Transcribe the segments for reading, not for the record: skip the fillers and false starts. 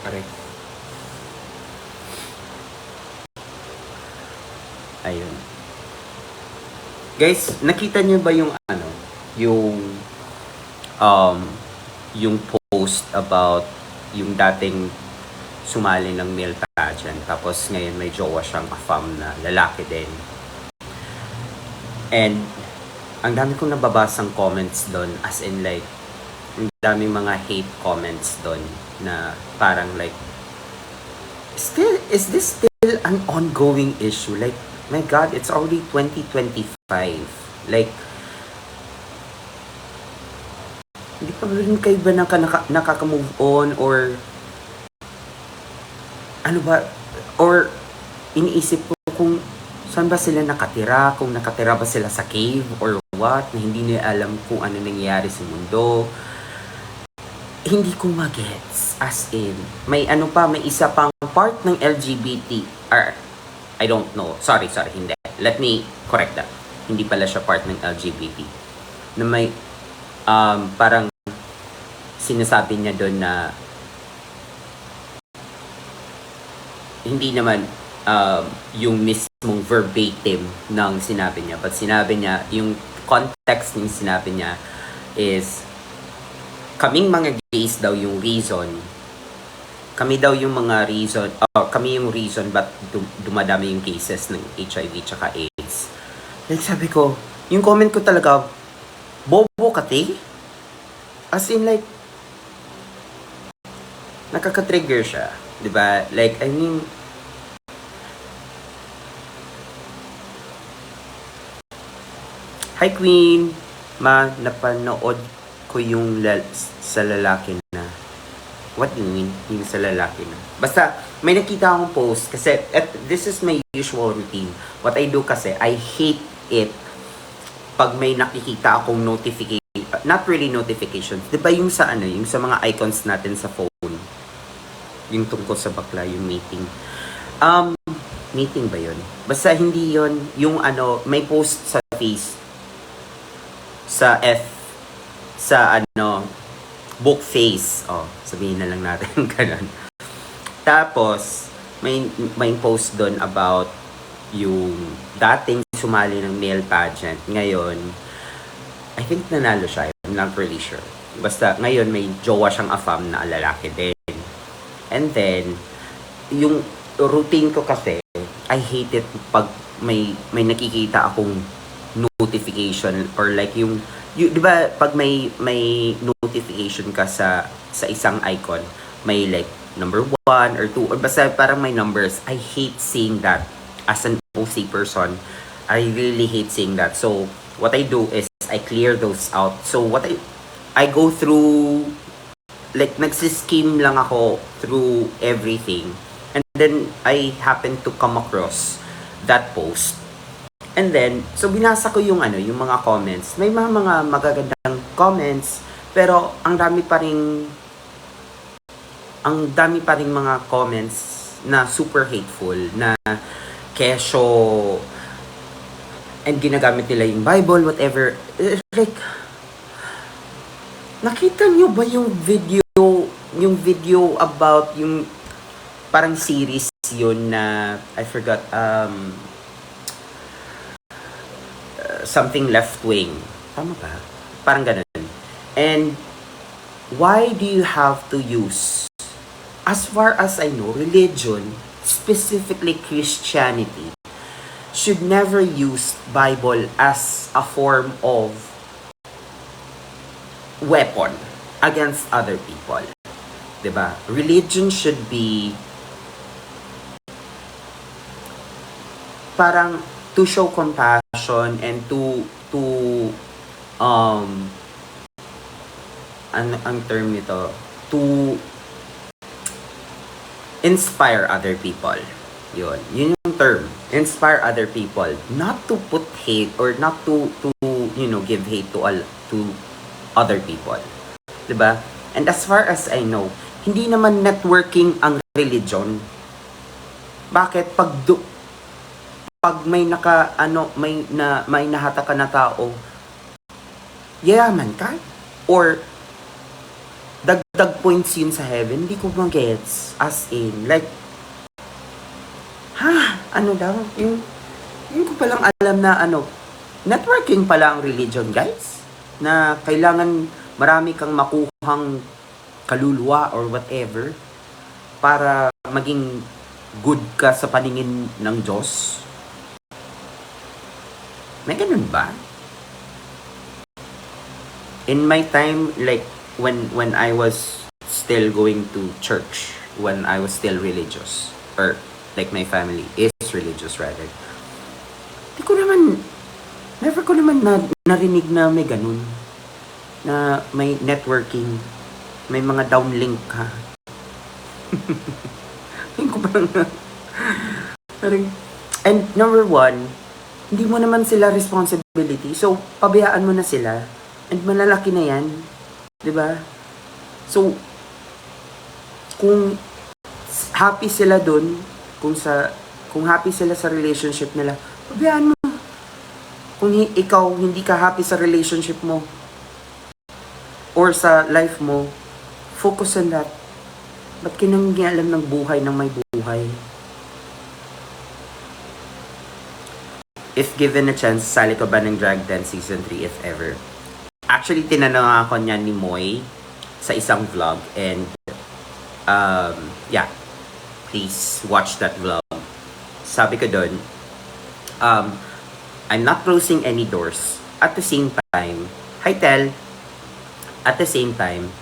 Pare. Ayun. Guys, nakita niyo ba yung yung um yung post about yung dating sumali ng male pageant tapos ngayon may jowa siyang afam na lalaki din. And ang dami kong nababasang comments doon, as in like ang daming mga hate comments doon na parang like is this still an ongoing issue? Like, my God, it's already 2025. Like, hindi pa rin kayo ba nakaka-move on or ano ba? Or iniisip ko kung saan ba sila nakatira, kung nakatira ba sila sa cave or what, na hindi nila alam kung ano nangyayari sa mundo. Hindi ko magets. As in, may isa pang part ng LGBT, or I don't know. Sorry, hindi. Let me correct that. Hindi pala siya part ng LGBT. Na may, parang sinasabi niya doon na hindi naman yung mismong verbatim ng sinabi niya. But sinabi niya, yung context ng sinabi niya is, kaming mga gays daw yung reason. Kami daw yung mga reason, kami yung reason ba't dumadami yung cases ng HIV tsaka AIDS. Like sabi ko, yung comment ko talaga, bobo ka te? As in like, nakaka-trigger siya. Diba? Like, I mean, hi Queen, napanood ko yung sa lalaki na. What do you mean? Yung sa lalaki na. Basta, may nakita akong post kasi this is my usual routine. What I do kasi, I hate it pag may nakikita akong notification, not really notifications. Diba yung sa yung sa mga icons natin sa phone? Yung tungkol sa bakla, yung meeting. Meeting ba yun? Basta hindi yun, yung may post sa face, sa book face. Sabihin na lang natin ganun. Tapos, may post doon about yung dating sumali ng male pageant. Ngayon, I think nanalo siya. I'm not really sure. Basta, ngayon may jowa siyang afam na lalaki din. And then, yung routine ko kasi, I hate it pag may nakikita akong notification or like yung di ba pag may notification ka sa isang icon, may like number 1 or 2 or basta parang may numbers. I hate seeing that as an OC person. I really hate seeing that. So what I do is I clear those out. So what I go through, like nagsiskim lang ako through everything, and then I happen to come across that post. And then, so binasa ko yung yung mga comments. May mga magagandang comments, pero ang dami pa ring mga comments na super hateful, na kesyo, and ginagamit nila yung Bible, whatever. Like, nakita nyo ba yung video about yung parang series yun na, I forgot, something left wing. Tama ba? Parang ganun. And why do you have to use, as far as I know, religion, specifically Christianity, should never use Bible as a form of weapon against other people. Diba? Religion should be parang to show compassion and to ang term nito, to inspire other people. Yun yung term, inspire other people, not to put hate or not to give hate to other people. Diba? And as far as I know, hindi naman networking ang religion. Bakit pag may may nahata ka na tao, yayaman ka or dagdag points yun sa heaven. Hindi ko magets. As in, like, ano daw? Yung ko palang alam na networking pala ang religion, guys. Na kailangan marami kang makuhang kaluluwa or whatever para maging good ka sa paningin ng Diyos. May ganun ba? In my time, like, when I was still going to church, when I was still religious, or like my family is religious rather, never ko naman narinig na may ganun, na may networking, may mga downlink ka. And number one, hindi mo naman sila responsibility, so pabayaan mo na sila, and malalaki na yan, di ba? So, kung happy sila dun, kung happy sila sa relationship nila, pabayaan mo. Kung ikaw hindi ka happy sa relationship mo or sa life mo, focus on that. Ba't kinangyalam ng buhay ng may buhay? If given a chance, sali ka ba ng Drag Dance Season 3 if ever? Actually, tinanong ako niya ni Moy sa isang vlog, and yeah, please watch that vlog. Sabi ko doon, I'm not closing any doors. At the same time, hi Tel, at the same time,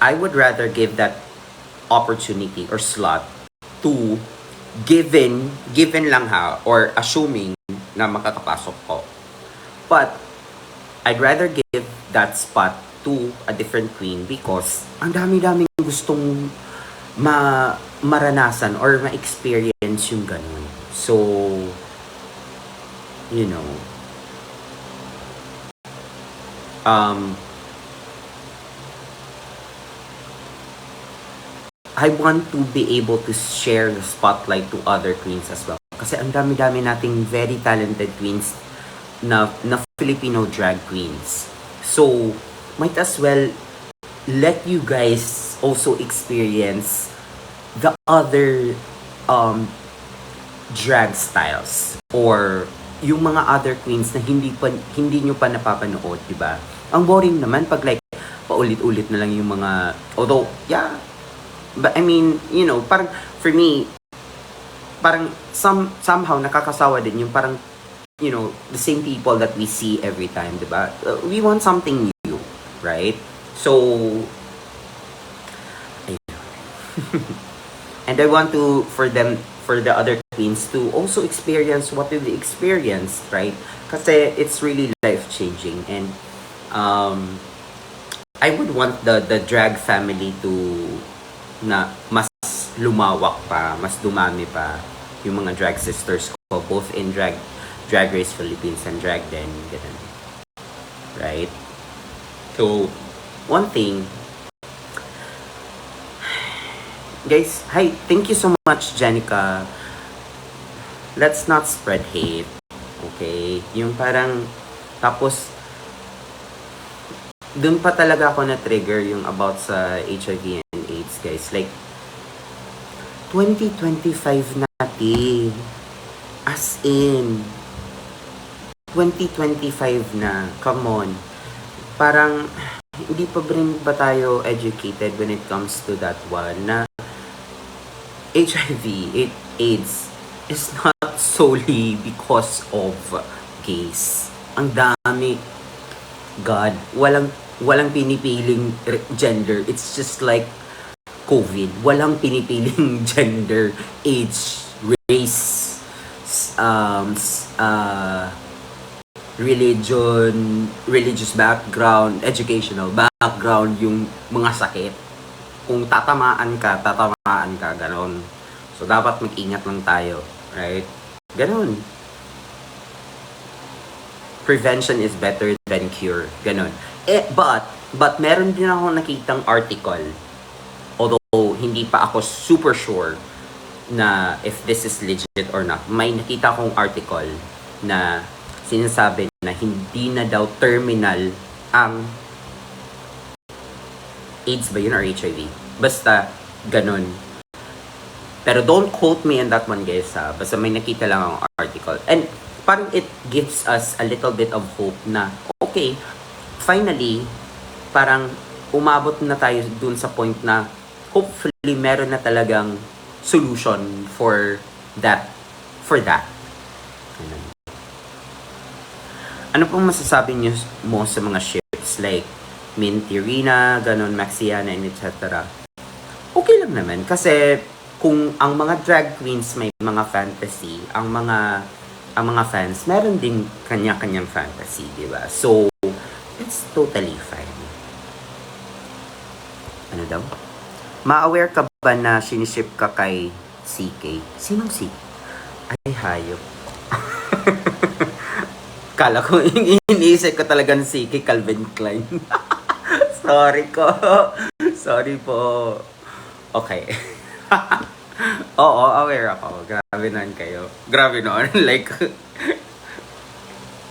I would rather give that opportunity or slot to given lang ha, or assuming na makakapasok ko. But I'd rather give that spot to a different queen because ang dami-daming gustong maranasan or ma-experience yung ganun. So, you know, I want to be able to share the spotlight to other queens as well. Kasi ang dami-dami nating very talented queens na Filipino drag queens. So, might as well let you guys also experience the other drag styles or yung mga other queens na hindi nyo pa napapanood, di ba? Ang boring naman pag like paulit-ulit na lang yung mga, although yeah, but I mean, you know, parang for me, parang somehow nakakasawa din yung parang, you know, the same people that we see every time, di ba? We want something new, right? So, and I want to, for the other queens to also experience what we experienced, right? Kasi it's really life-changing, and I would want the drag family to na mas lumawak pa, mas dumami pa yung mga drag sisters ko, both in Drag Race Philippines and Drag Den, ganun. Right? So, one thing, guys, hi, thank you so much, Jenica. Let's not spread hate, okay? Yung parang, tapos, dun pa talaga ako na-trigger yung about sa HIV and AIDS, guys. Like, 2025 natin. As in, 2025 na. Come on. Parang, hindi pa rin ba tayo educated when it comes to that one na HIV, AIDS is not solely because of gays. Ang dami. God, walang pinipiling gender. It's just like COVID. Walang pinipiling gender, age, race, religion, religious background, educational background, yung mga sakit. Kung tatamaan ka, ganon. So, dapat mag-ingat lang tayo, right? Ganon. Prevention is better than cure. Ganon. But meron din ako nakitang article, although hindi pa ako super sure na if this is legit or not. May nakita akong article na sinasabi na hindi na daw terminal ang AIDS ba yun or HIV? Basta, ganun. Pero don't quote me on that one, guys, ha? Basta may nakita lang ang article. And parang it gives us a little bit of hope na, okay, finally, parang umabot na tayo dun sa point na hopefully meron na talagang solution for that. Ganun. Ano pong masasabi niyo mo sa mga ships like Minty Rina, ganon, Maxiana, and etc.? Okay lang naman kasi kung ang mga drag queens may mga fantasy, ang mga fans meron din kanya-kanyang fantasy, di ba? So it's totally fine. Ano daw? Ma-aware ka ba na siniship ka kay CK? Sinong CK? Ay, hayop. Kala ko, iniisip ko talagang CK Calvin Klein. Sorry po. Okay. Oo, aware ako. Grabe naman kayo. Grabe noon. Like,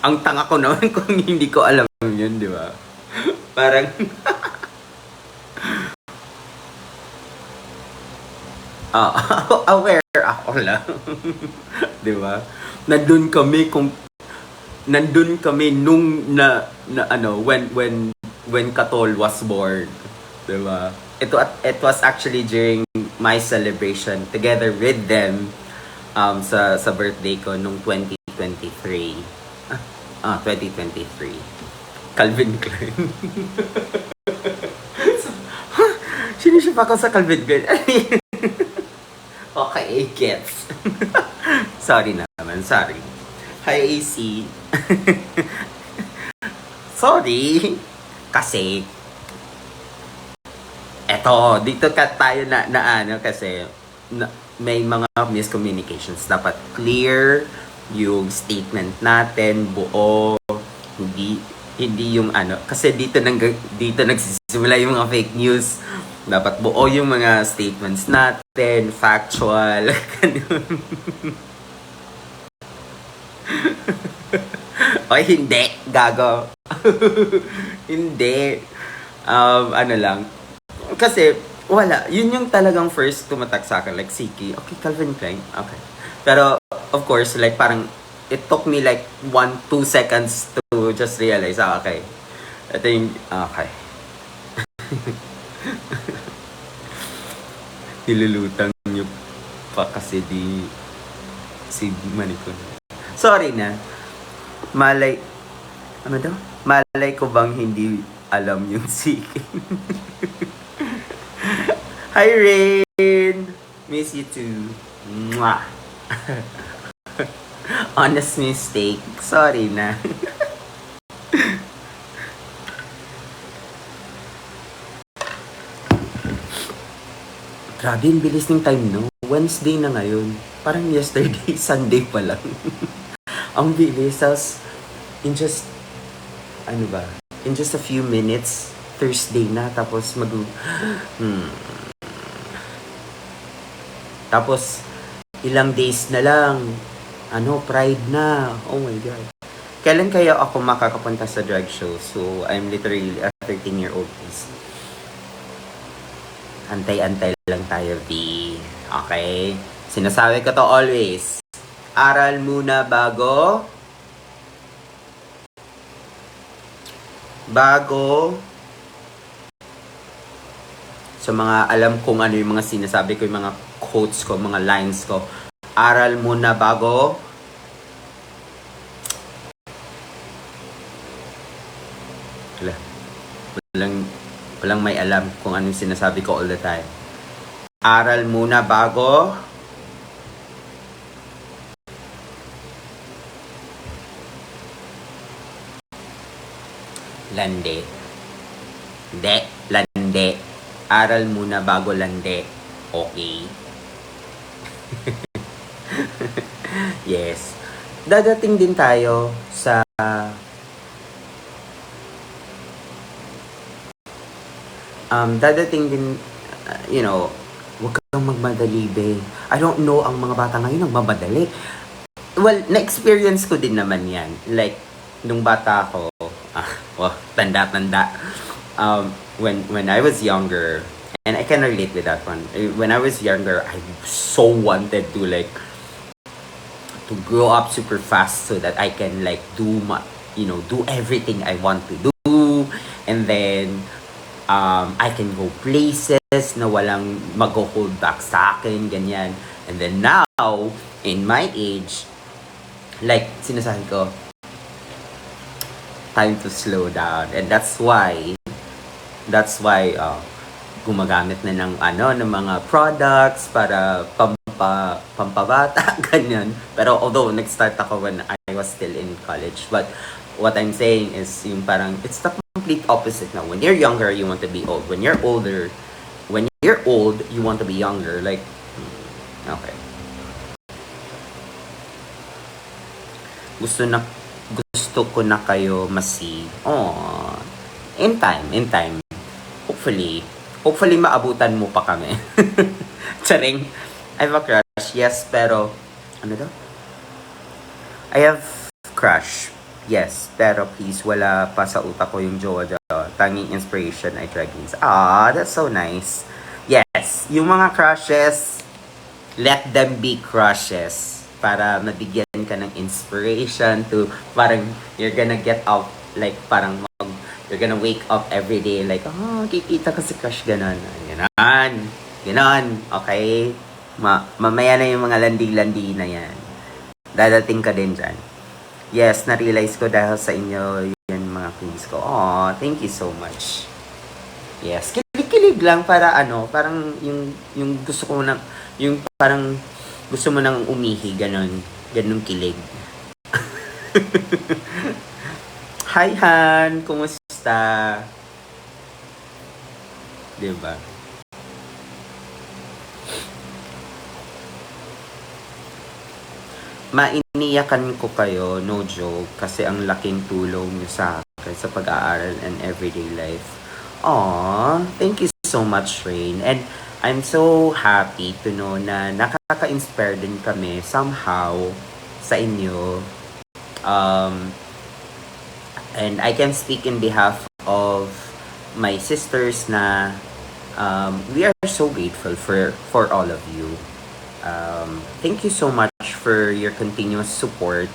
ang tanga ko noon kung hindi ko alam yun, di ba? Parang, aware ako lang. Di ba? Nandun kami nung when Katol was born. Di ba? It was actually during my celebration together with them sa birthday ko nung 2023. 2023. Calvin Klein. Siniship ako sa Calvin Klein. Okay, gets. Sorry naman, sorry. Hi, AC. Sorry. Kasi, eto, dito tayo na kasi may mga miscommunications. Dapat clear yung statement natin, buo, hindi yung kasi dito nagsisimula yung mga fake news. Dapat buo yung mga statements natin, factual, Oy, hindi, gago. Hindi. Ano lang. Kasi, wala. Yun yung talagang first tumatak sa akin. Like, CK. Okay, Calvin Klein. Okay. Pero, of course, like, parang, it took me like 1-2 seconds to just realize, okay. I think, okay. Nilulutang nyo pa kasi si Manicon. Sorry na. Malay ko bang hindi alam yung CK? Hi, Rain! Miss you too. Mwah! Honest mistake. Sorry na. Grabe, ang bilis ng time, no? Wednesday na ngayon. Parang yesterday, Sunday pa lang. Ang bilis. In just a few minutes, Thursday na. Tapos Tapos, ilang days na lang, Pride na. Oh my God. Kailan kaya ako makakapunta sa drag show? So, I'm literally a 13-year-old piece. Antay-antay lang tayo, B. Okay? Sinasabi ko to always. Aral muna bago sa mga alam kong ano yung mga sinasabi ko, yung mga quotes ko, mga lines ko. Aral muna bago walang may alam kung anong sinasabi ko all the time. Aral muna bago lande. Hindi, lande. Aral muna bago lande. Okay. Yes. Dadating din tayo sa huwag kang magmadali, be. I don't know, ang mga bata ngayon nagmamadali. Well, na-experience ko din naman yan. Like, nung bata ako, tanda. when I was younger, and I can relate with that one. When I was younger, I so wanted to like to grow up super fast so that I can like do everything I want to do, and then I can go places na walang mag-hold back sa akin, ganyan. And then now, in my age, like sinasabi ko, time to slow down. And that's why gumagamit na ng mga products para pampabata ganyan. Pero although nag-start ako when I was still in college, but what I'm saying is yung parang it's the complete opposite now. When you're younger, you want to be old. When you're old, you want to be younger. Like okay. Gusto ko na kayo masi. Oh, in time. Hopefully maabutan mo pa kami. Charing. I have a crush, yes, pero ano daw? I have crush, yes, pero please wala pa sa utak ko yung jowa daw. Tanging inspiration ay drag queens. Ah, that's so nice. Yes, yung mga crushes, let them be crushes para mabigyan ka ng inspiration to parang you're gonna get up like parang you're gonna wake up every day like, kikita ka si crush, ganon. Ganon, okay? Mamaya na yung mga landi-landi na yan. Dadating ka din dyan. Yes, na-realize ko dahil sa inyo yan mga queens ko. Oh, thank you so much. Yes, kilig-kilig lang para parang yung gusto ko na, yung parang gusto mo nang umihi, ganon kilig. Hi Han, kumusta? Diba? Mainiyakan ko kayo, no joke, kasi ang laking tulong niyo sa akin sa pag-aaral and everyday life. Aww, thank you so much, Rain. And I'm so happy to know na nakaka-inspire din kami somehow sa inyo. And I can speak in behalf of my sisters na we are so grateful for all of you. Thank you so much for your continuous support,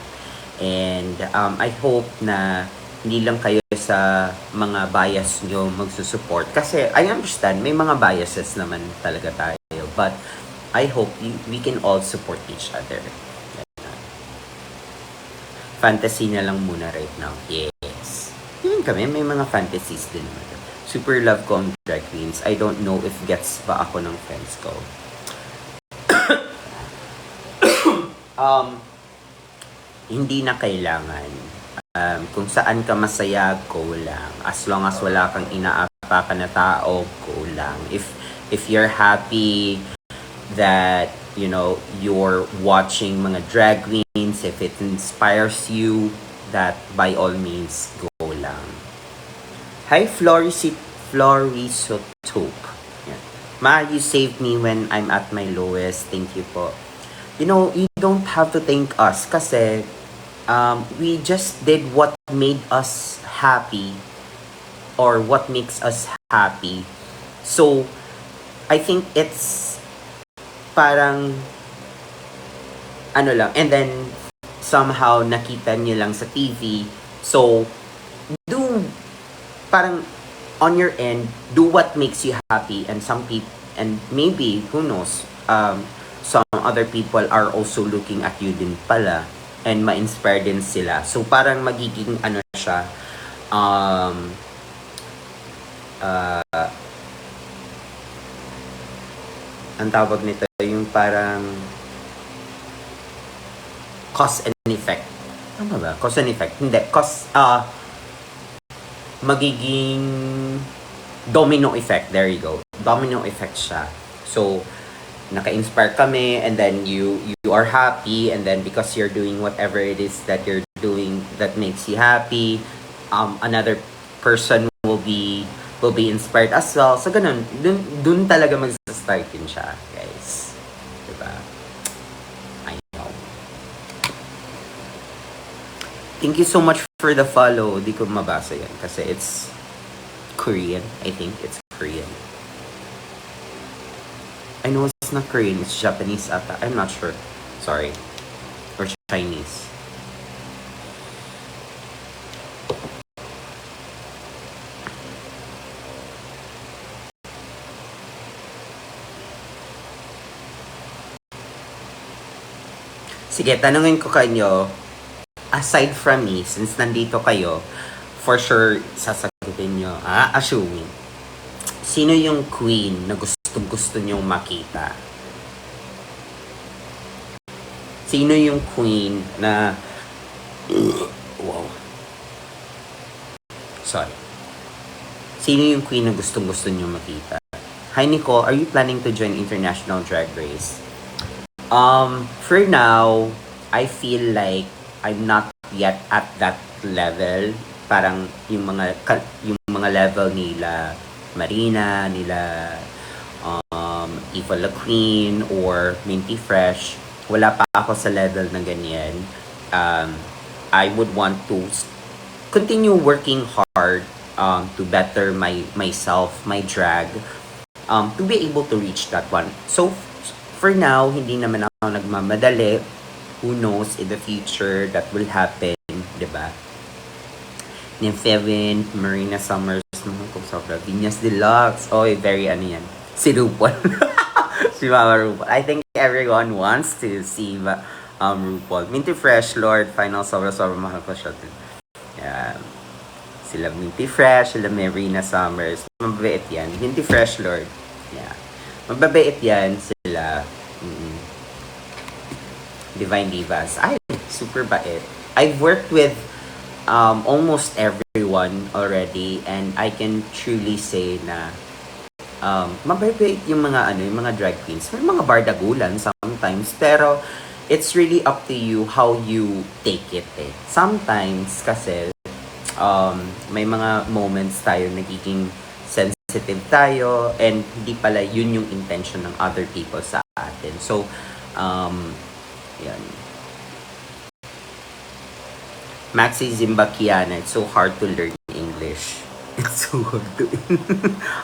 and I hope na hindi lang kayo sa mga bias nyo magsusupport, kasi I understand may mga biases naman talaga tayo, but I hope we can all support each other. Fantasy na lang muna right now. Yes. Yun kami, may mga fantasies din naman. Super love ko ang drag queens. I don't know if gets ba ako ng friends ko. Hindi na kailangan. Kung saan ka masaya, go lang. As long as wala kang inaapakan na tao, go lang. If you're happy that you're watching mga drag queens, if it inspires you, that by all means, go lang. Hi, Florisotope. Yeah. Ma, you saved me when I'm at my lowest. Thank you po. You don't have to thank us kasi we just did what made us happy or what makes us happy. So, I think it's parang lang, and then somehow nakita niyo lang sa TV. So, parang on your end, do what makes you happy, and some people, and maybe, who knows, some other people are also looking at you din pala, and ma-inspire din sila. So, parang magiging siya, ang tawag nito, yung parang cause and effect. Tama ba? Cause and effect. Hindi. Magiging domino effect. There you go. Domino effect siya. So, naka-inspire kami, and then you are happy, and then because you're doing whatever it is that you're doing that makes you happy, another person will be inspired as well. So, ganun. Dun talaga mag-start din siya, guys. Diba? I know. Thank you so much for the follow. Di ko mabasa yan kasi it's Korean. I think it's Korean. I know it's not Korean. It's Japanese ata. I'm not sure. Sorry. Or Chinese. Sige, tanungin ko kayo, aside from me, since nandito kayo, for sure, sasagutin nyo, assuming, sino yung queen na gusto nyong makita? Sino yung queen na, wow, sorry. Sino yung queen na gusto nyong makita? Hi Nicole, are you planning to join International Drag Race? For now, I feel like I'm not yet at that level. Parang yung mga level nila Marina, nila Eva La Queen or Minty Fresh. Wala pa ako sa level na ganyan. I would want to continue working hard to better myself, my drag, to be able to reach that one. So for now, hindi naman ako nagmamadali. Who knows in the future that will happen, diba? Nympheavin, Marina Summers, naman kung sobra. Vinyas Deluxe. Oy, very ano yan. Si RuPaul. Si Mama RuPaul. I think everyone wants to see RuPaul. Minty Fresh, Lord, Final, sobra mahal ko siya. Yeah. Sila Minty Fresh, sila Marina Summers. Mababait yan. Minty Fresh, Lord. Yeah. Mababait yan sila. Divine Divas. Ay, super bait. I've worked with almost everyone already and I can truly say na mababait yung mga drag queens. May mga bardagulan sometimes, pero it's really up to you how you take it eh. Sometimes kasi may mga moments tayo nagiging sensitive tayo and hindi pala yun yung intention ng other people sa atin. So, yan. Maxi Zimbakiana, it's so hard to learn English. It's so hard to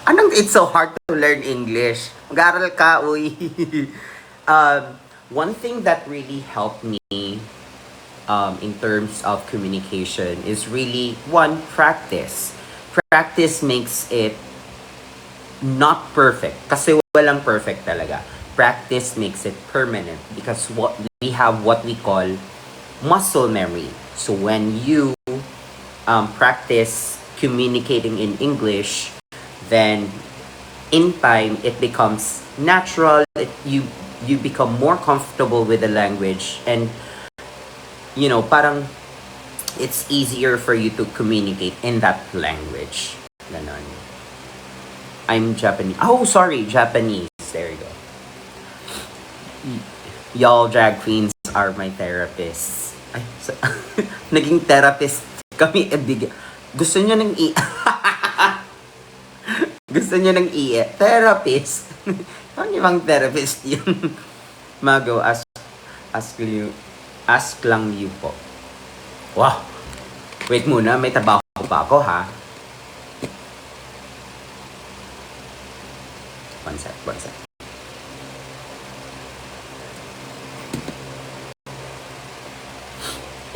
Anong it's so hard to learn English? Mag-aral ka, uy. One thing that really helped me in terms of communication is really, one, practice. Practice makes it not perfect. Kasi walang perfect talaga. Practice makes it permanent because we have what we call muscle memory. So when you practice communicating in English, then in time it becomes natural. You become more comfortable with the language, and parang it's easier for you to communicate in that language. Ganon. I'm Japanese. Oh, sorry, Japanese. There you go. Y'all drag queens are my therapists. Ay, naging therapist kami. Gusto nyo ng gusto nyo ng therapist. Ano yung therapist yun? Mago, ask lang you po. Wow! Wait muna, may trabaho pa ako ha. One sec.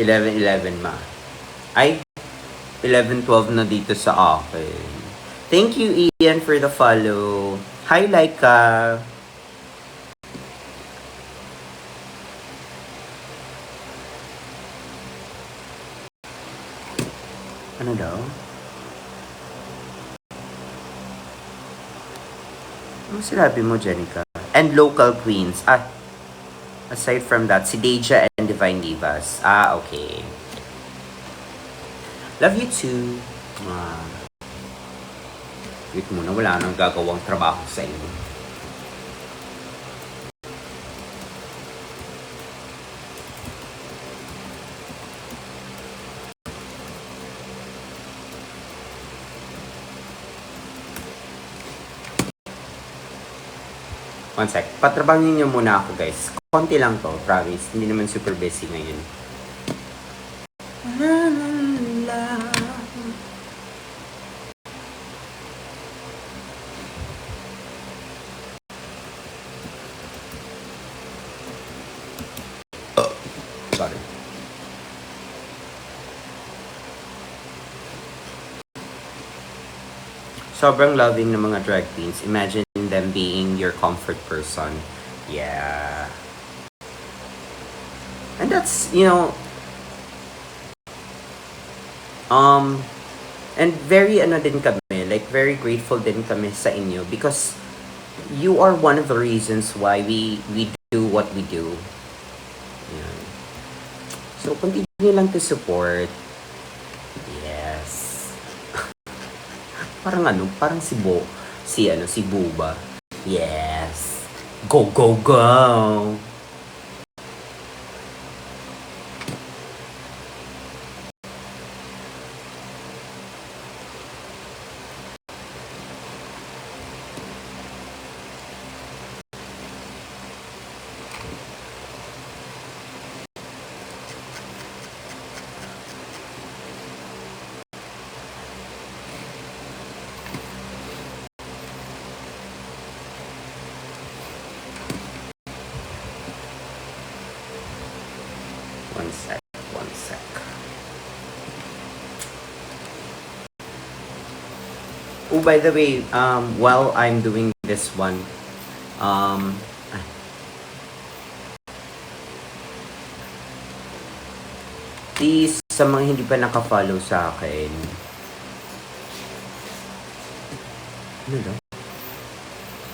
11:11 ma. Ay, 11:12 na dito sa akin. Thank you, Ian, for the follow. Hi, Laika. Ano daw? Ano sinabi mo, Jenica? And local queens. Aside from that, si Deja and Divine Divas. Okay. Love you too. Wait muna, wala nang gagawang trabaho sa inyo. One sec. Patrabahin niyo muna ako, guys. Konti lang to, promise. Hindi naman super busy ngayon. sobrang loving ng mga drag queens. Imagine them being your comfort person. Yeah. And that's, and very din kami, like very grateful din kami sa inyo because you are one of the reasons why we do what we do. Yan. So continue lang to support. Yes. Parang si Buba. Yes. Go, go, go! One sec. Oh, by the way, while I'm doing this one, please, sa mga hindi pa naka-follow sa akin,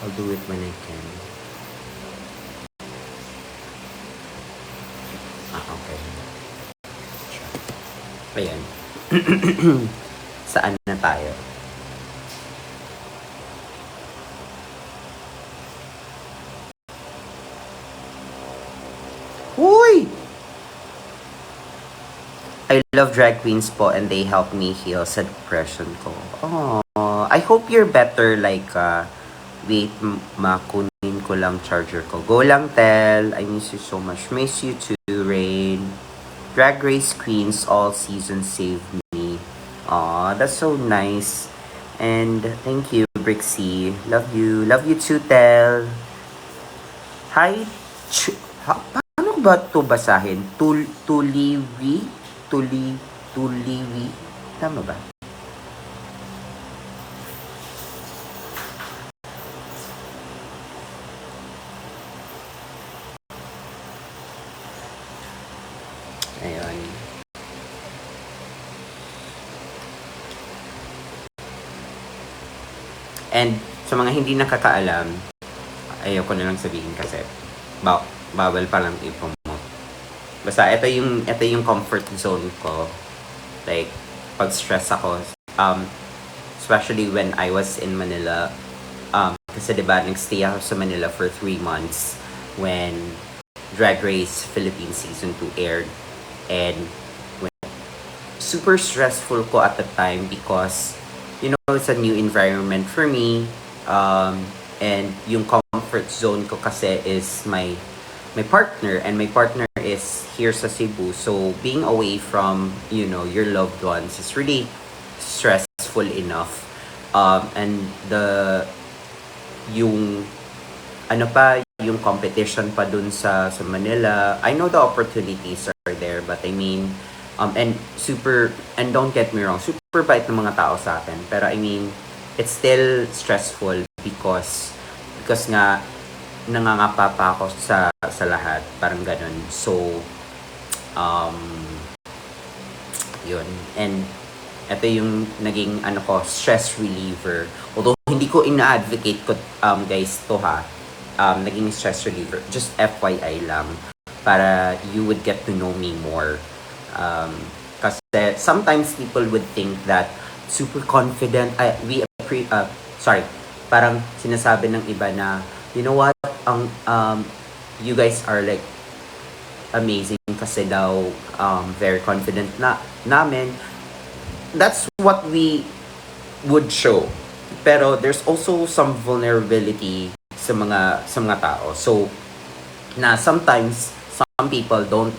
I'll do it when I can. Okay. Ayan. Saan na tayo? Uy! I love drag queens po and they help me heal sa depression ko. Oh, I hope you're better, like, wait, makunin ko lang charger ko. Go lang, Tel. I miss you so much. Miss you too, Rain. Drag Race Queens all season saved me. Aw, that's so nice. And thank you, Brixie. Love you. Love you too, Tel. Hi, paano ba ito basahin? Tuliwi? Tuliwi? Tama ba? Ayun. And sa mga hindi nakakaalam, ayoko na lang sabihin kasi bawal pa lang i-promote. Basta ito yung comfort zone ko. Like pag stress ako, especially when I was in Manila, kasi diba nagstay ako sa Manila for 3 months when Drag Race Philippines Season 2 aired. And super stressful ko at the time because it's a new environment for me, and yung comfort zone ko kasi is my partner, and my partner is here sa Cebu, so being away from your loved ones is really stressful enough, and yung yung competition pa dun sa Manila. I know the opportunities are there, but I mean, and don't get me wrong, super bait ng mga tao sa akin. Pero I mean, it's still stressful because nga, nangangapa pa ako sa lahat. Parang ganun. So, yun. And, ito yung naging, stress reliever. Although, hindi ko ina-advocate ko, guys, to ha. Naging stress reliever. Just FYI lang. Para you would get to know me more. Kasi sometimes people would think that super confident, parang sinasabi ng iba na, you know what, you guys are like amazing kasi daw very confident namin. That's what we would show. Pero there's also some vulnerability sa mga tao. So na sometimes some people don't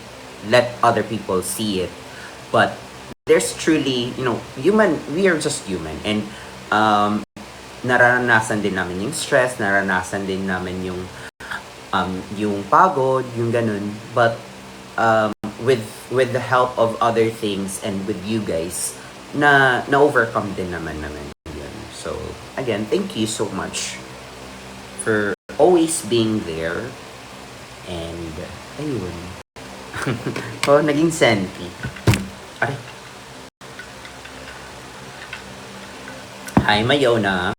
let other people see it, but there's truly, we are just human, and naranasan din namin yung stress, naranasan din namin yung pagod, yung ganun, but with the help of other things and with you guys na overcome din naman yun. So again, thank you so much for always being there. And, ayun. Oh, naging senti. Aray. Hi, Mayona.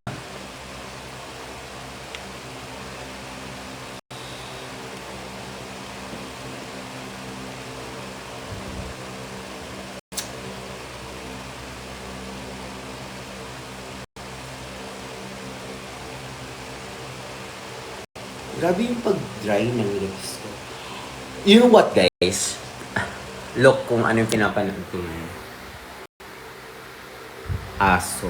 Grabe yung pag-dry ng lips ko. You know what, guys? Look kung ano yung pinapanood ko. Aso.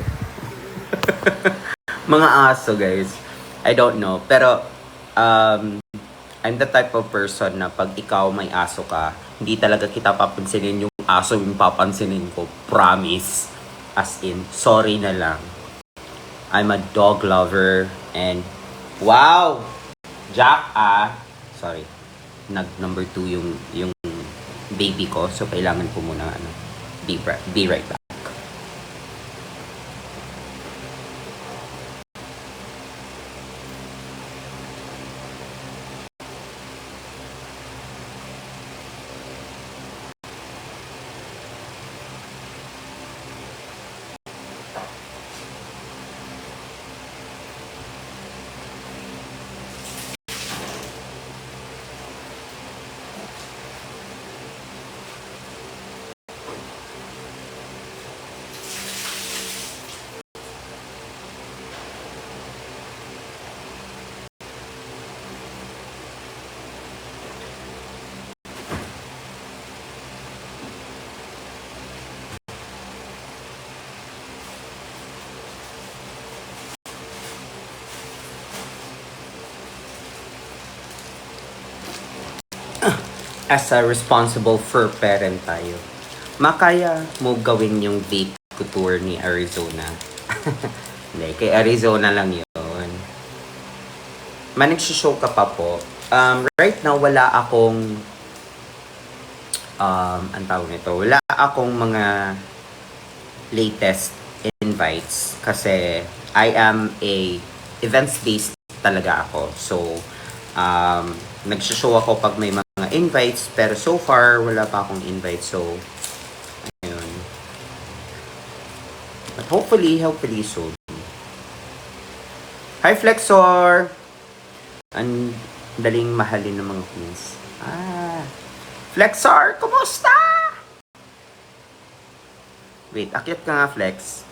Mga aso, guys. I don't know. Pero, I'm the type of person na pag ikaw may aso ka, hindi talaga kita papansinin yung aso yung papansinin ko. Promise. As in, sorry na lang. I'm a dog lover and wow! Jack, sorry. Number 2 yung baby ko. So, kailangan ko muna, be right back. As a responsible fur parent tayo, makaya mo gawin yung vape tour ni Arizona. Hindi, kay Arizona lang yun. Nagsushow ka pa po. Right now, wala akong ang tawag nito, wala akong mga latest invites kasi I am a events-based talaga ako. So, nagsushow ako pag may mga invites, pero so far, wala pa akong invite. So, ayun. But hopefully soon. Hi, Flexor! Ang daling mahalin ng mga queens. Flexor, kumusta? Wait, akyat ka nga, Flex.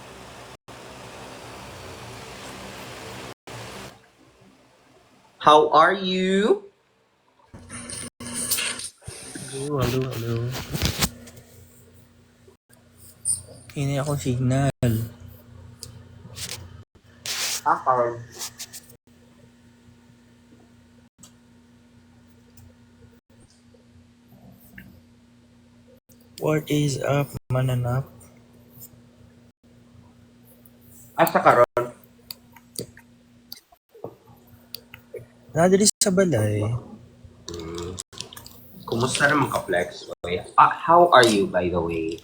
How are you? Hello. Ini akong signal. Carl. What is up, mananap? Asa karon? Nadali sa balay. Kumusta naman ka, Flex? How are you, by the way?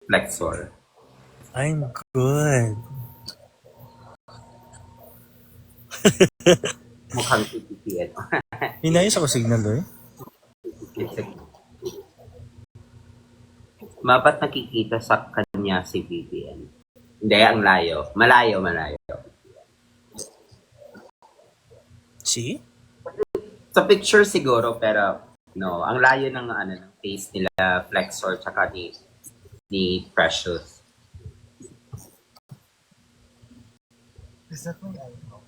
Flexor. I'm good. Mukhang titipian. Inayos ako signal eh. Mapat nakikita sa kanya si VPN. Hindi, ang layo. Malayo. See? Sa picture siguro, pero no, ang layo ng ng face nila Flexor tsaka ni Precious. Is that my iPhone?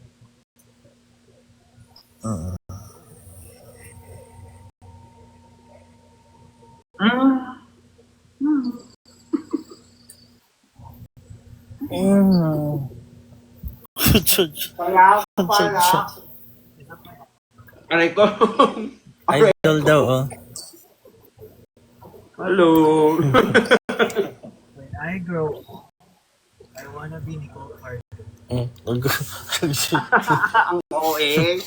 Pala. Aray ko. Idol daw oh. Hello. When I grow up, I wanna be Nicole Carter. Ang OA.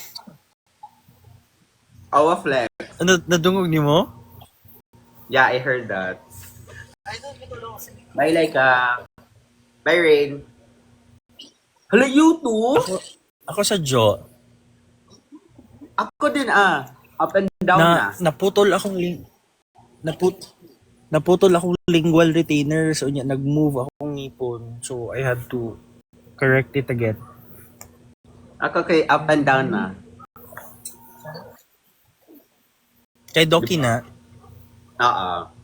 Awa Flex. Ano, nadungog ni mo? Yeah, I heard that. I don't Nicole kasi Bye, Laika. Bye, Rain. Hala, you too? Ako sa Jo. Ako din Up and down na. Naputol akong naputol akong lingual retainer, so nag-move akong ngipon. So I had to correct it again. Ako kay up and down na. Kay Doki na. Oo.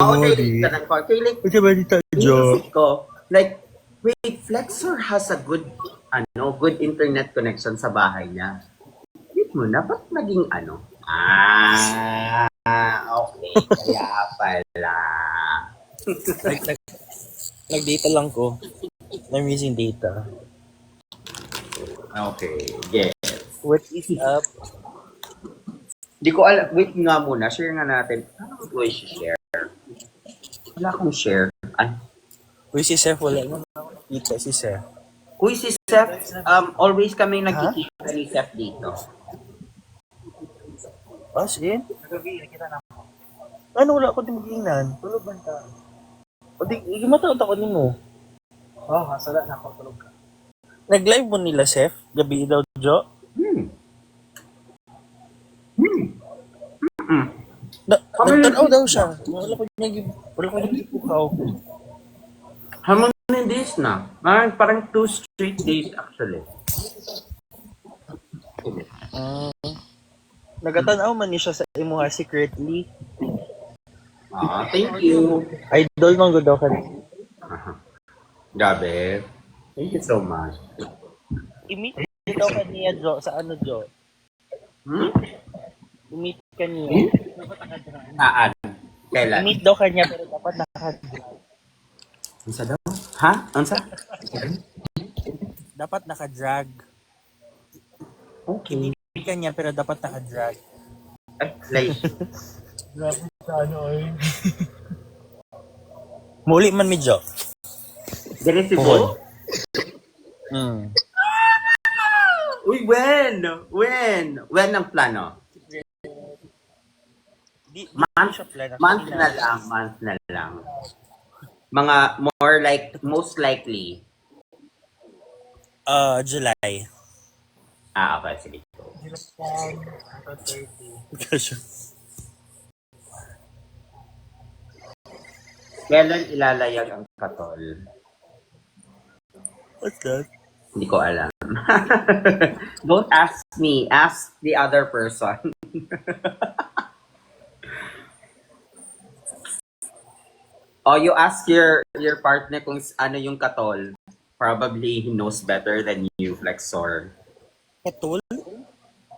Oo, Sorry. Kasi ba dito, Jo? Inisip ko, like, wait, Flexor has a good, good internet connection sa bahay niya. Wait mo na, ba't naging okay. Kaya pala. Nag-data lang ko. I'm using data. Okay, yes. What is up? Di ko alam, wait nga muna, share nga natin. Ano ko i-share? Wala akong share. Uy, si Seth, wala na nakita si Seth. Kuy, si Seth, always kaming nagkikita ni Seth dito. As in? Nagabi, nakita na ako. Ano, wala ko din magiingnan. Tulog ba ka? O di, mataot ako din mo. Oo, hasala na ako. Tulog ka. Nag-live mo nila, Seth? Gabi daw, Jo? Nagtanaw daw siya. Wala ko nag-ipukaw. How many days na? Parang 2 straight days actually. Nagatanaw man ni siya sa imuha secretly. Thank you. Idol mong daw ka. Gabi. Thank you so much. I-meet daw ka niya, Jo. Sa ano, Jo? I-meet ka niya. Kailan? I-meet daw ka niya, pero dapat naka-drag. Ansa daw? Ha? Ansa? Dapat naka-drag. Okay. I-meet ka niya, pero dapat naka-drag. Like, Grabe sa eh. Muli man mi, Jo. Diresibo? Uy, when? When ang plano? Month na lang. Mga most likely. July. Okay, sige. Jilapan, 30. Kailan ilalayag ang katol? What's that? Hindi ko alam. Don't ask me. Ask the other person. O you ask your partner kung ano yung katol. Probably he knows better than you, Flexor. Katol?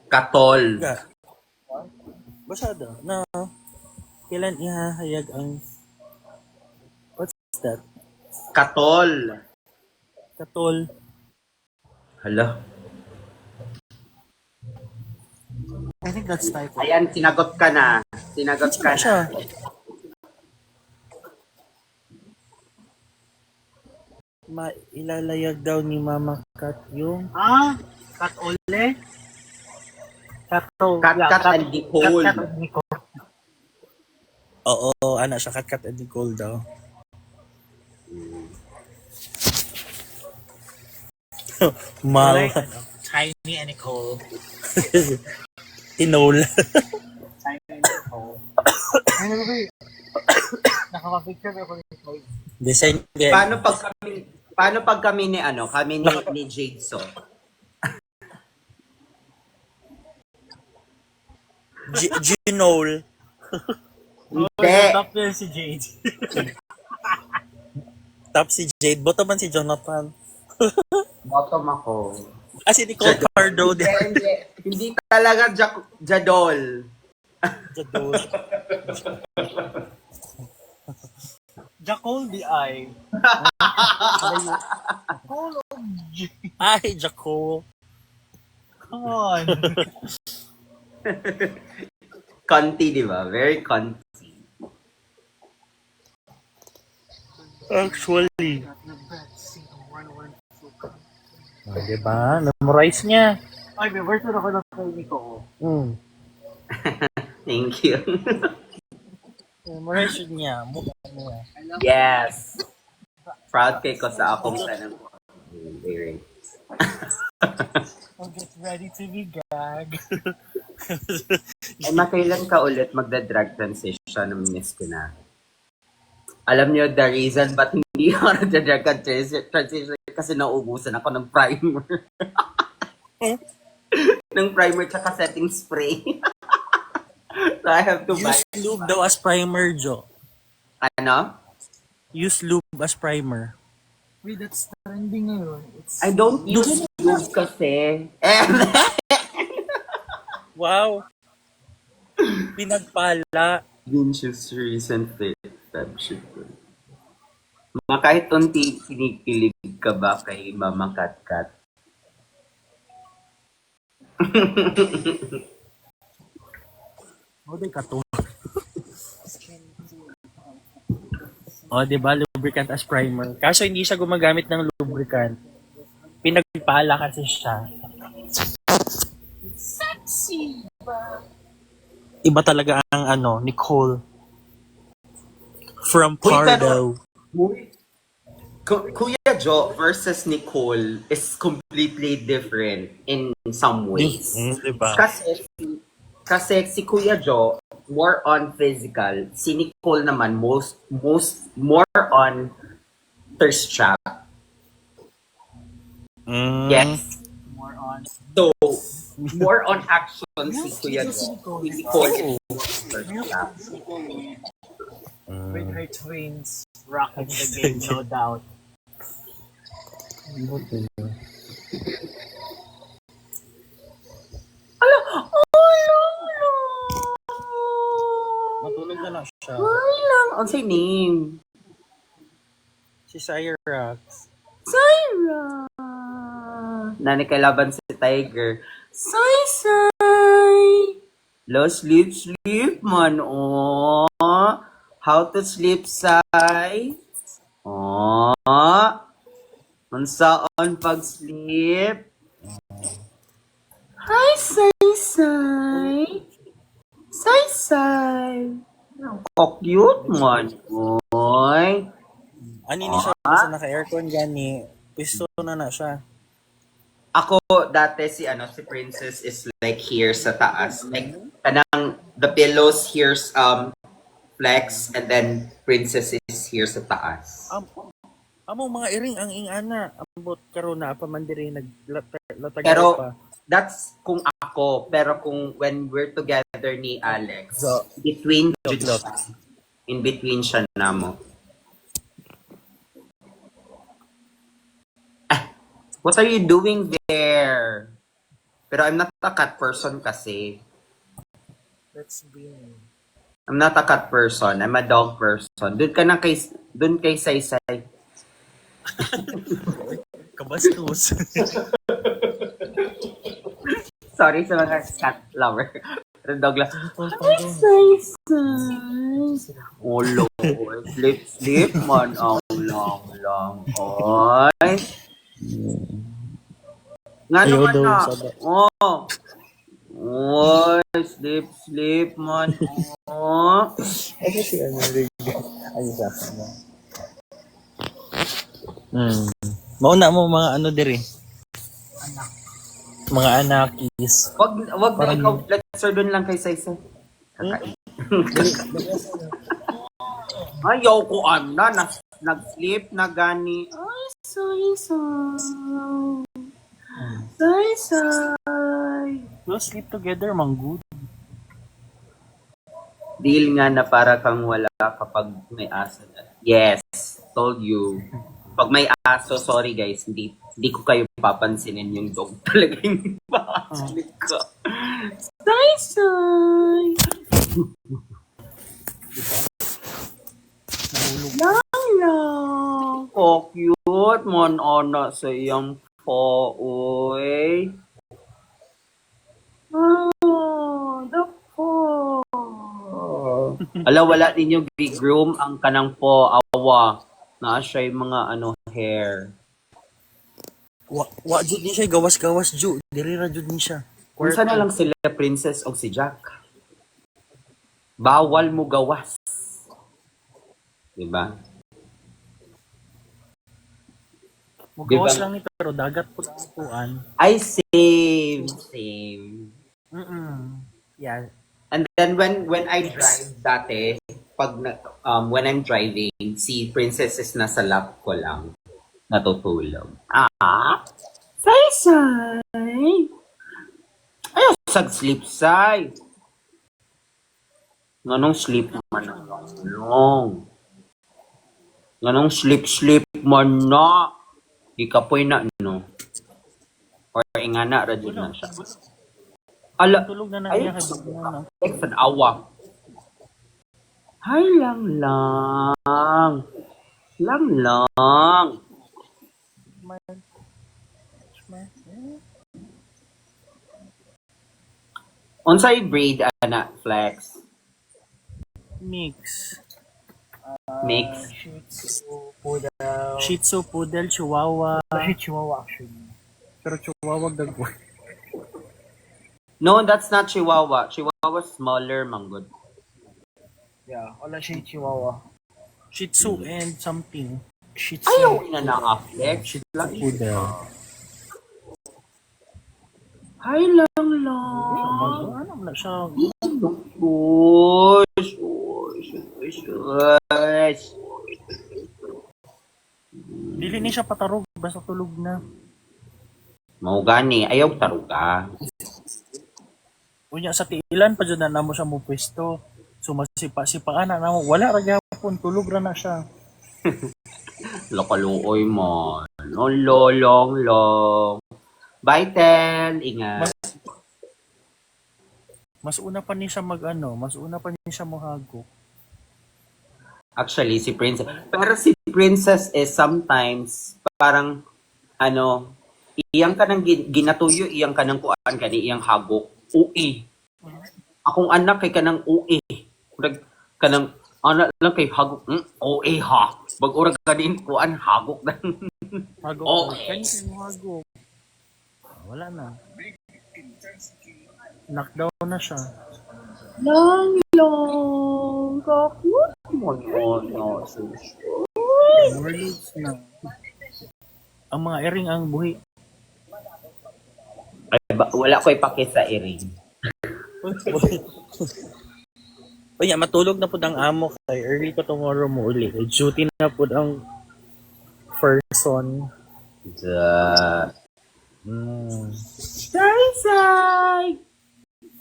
Katol. Yeah. Basado. Na, kailan ihahayag ang... What's that? Katol. Katol. Hala. I think that's typo. Ayan, sinagot ka na. Sinagot ka na. Siya. Ilalayag daw ni Mama Kat yung... Kat ole? Kato. Kat and Nicole. Kat and Nicole. Oo, ano siya, Kat and Nicole daw. Mal. Tiny and Nicole. Tinol. Tiny and Nicole. Ay, nagabi. Nakaka-picture ako ni Nicole. Design game. Paano pag kami ni Jade So? Ginol. Hindi. Top yan si Jade. Top si Jade. Boto man si Jonathan. Bottom ako. Si Nicole Pardo. Hindi talaga Jadol. Jadol. Jacol di ay. Ay, Jaco. Come on. Conti, di ba? Very conti. Actually. Diba? Memorize niya. Ay, may version ako ng kay Nico. Thank you. Memorize yun niya. Mukha niya. Yes. Proud kay ko sa akong tanang. Very. Oh, get ready to be gag. Ay, makailan ka ulit magda-drag transition ng miss ko na. Alam niyo the reason ba't hindi ako nagda-drag transition kasi nauubusan ako ng primer. ng primer tsaka setting spray. So I have to buy. Use lube daw as primer, Jo. Ano? Use lube as primer. Wait, that's trending ngayon. It's I don't use lube kasi. Wow. Pinagpala. Vinicius recent friendship. Mga kahit unti kinikilig ka ba kay Mama Katkat? O, di ka to. O, di ba? Lubricant as primer. Kaso hindi siya gumagamit ng lubricant. Pinagpala kasi siya. Sexy! Iba talaga ang Nicole. From Pardo. Kuya Joe versus Nicole is completely different in some ways. Diba? Kasi si Kuya Joe more on physical, si Nicole naman more on thirst trap. Yes. more on. So more on action si Kuya Joe. Si Nicole is thirst trap. With her twins rocking the game, no doubt. Matulog na siya. Ay lang. Ang say name? Si Cyrax. Syra! Nani kay laban si Tiger. Say! Lo, sleep man, oh. How to sleep, Say? Oh. Unsaon pag-sleep? Hi, Say. Say. Oh, cute man, oy. Ani ni siya sa naka-aircon gani. Pisto na siya. Ako dati si Princess is like here sa taas. Like kanang the pillows here's flex and then Princess is here sa taas. Amo mga iring ang ingana ambot karon na pa man diri naglatag Pero pa. that's kung ako, pero kung when we're together ni Alex, So, in between siya namo. What are you doing there? Pero I'm not a cat person kasi. Let's be. I'm not a cat person. I'm a dog person. Doon kay Saysay. Kabastos. Sorry sa mga cat lover. Pero dog lang. Oh, Lord. Sleep man. Ang lang. Oy. Nga Ayaw naman daw na. sa Oh. Oy, sleep man. Oh. Ano si rig? Ay sa mo. Mauna mo mga diri. Mga anakis. Wag na ikaw. Let's doon lang kay Saysay. Kakain. Ayaw ko nag-sleep na gani. Ay, Saysay. We'll sleep together, manggod. Deal nga na para kang wala kapag may aso. Yes, told you. Pag may aso, sorry guys, hindi ko kayo papansinin yung dog. Talagang pakaslit ko. Saysay! Lang. Oh, cute mon ana sa iyang uy. Dako. Wala ninyo groom ang kanang po awa. Naa siya yung mga hair. Wa jud ni siya gawas-gawas jud. Diri ra jud ni siya. Kung sana lang sila Princess o si Jack. Bawal mo gawas. Diba? Mugawas Diba? lang ni pero dagat po ang kuan. Ay, same. Same. Yeah. And then when I drive dati, when I'm driving, si Princess is nasa lap ko lang, natutulog. Ah, say. Ayaw sleep say. Nganong sleep man ang long. Nganong sleep man na. Di ka po'y na, no? Or ingana, radyo na siya. Ala, Tulog na ay, niya kay no. sa awa. Hay lang. Lang. Unsay breed ana Flex? Mix. Mix. Shih Tzu, Poodle. Shih Tzu, Poodle, Chihuahua. Shih Chihuahua actually. Pero Chihuahua dagko. No, that's not Chihuahua. Chihuahua is smaller, manggod. Yeah, wala Shih Chihuahua. Shih Tzu and something. Shih Tzu. Ayaw na na Flex. Shih Tzu, Poodle. Hay lang. Ano na siya? Shush. Dili ni siya patarog basta tulog na. Mao gani, ayaw taruga. Unya sa tiilan pa dyan na namo siya mo pwesto. So masipa-sipaan na namo. Wala ra gyapon tulog ra na siya. Lokaluoy mo. No, long. Bye, Tel. Ingat. Mas una pa ni siya mas una pa ni siya mohago. Actually, si Princess. Pero si Princess is sometimes parang, iyang ka ng ginatuyo, iyang ka ng kuan ka ni iyang hagok. Ui. Akong anak kay kanang ui. Kanang anak lang kay hagok. Ui ha. Bag-urag ka din kuan hagok na. Hago. Okay. Kanya mohago. Wala na. Knockdown na siya. Lang. Kakut mo no. Overloads na. Ang mga ering ang buhi. Ay, wala ko ipakit sa iring. Unya, matulog na po ang amo kay early pa tomorrow mo uli. Duty na po ang person. Say.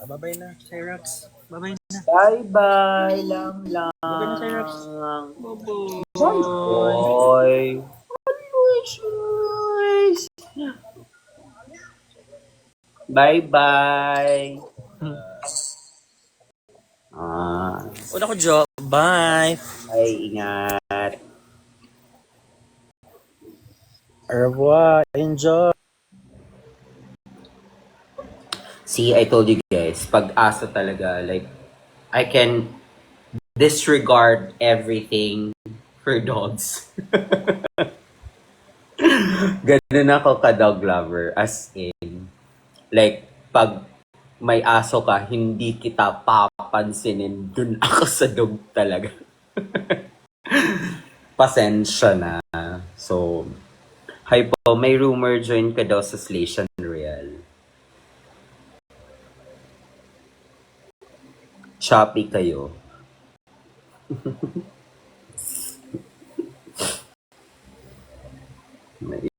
Bye-bye na, Cyrax. Bye-bye na. Bye-bye lang. Bye-bye na, Cyrax. Bye. Bye-bye. Wala ko, Jo. Bye. Ay, ingat. Au revoir. Enjoy. See, I told you guys, pag-asa talaga, like, I can disregard everything for dogs. Ganun ako ka-dog lover, as in, like, pag may aso ka, hindi kita papansinin, dun ako sa dog talaga. Pasensya na. So, hi po, may rumor join ka daw sa Slation Real. Shopee kayo.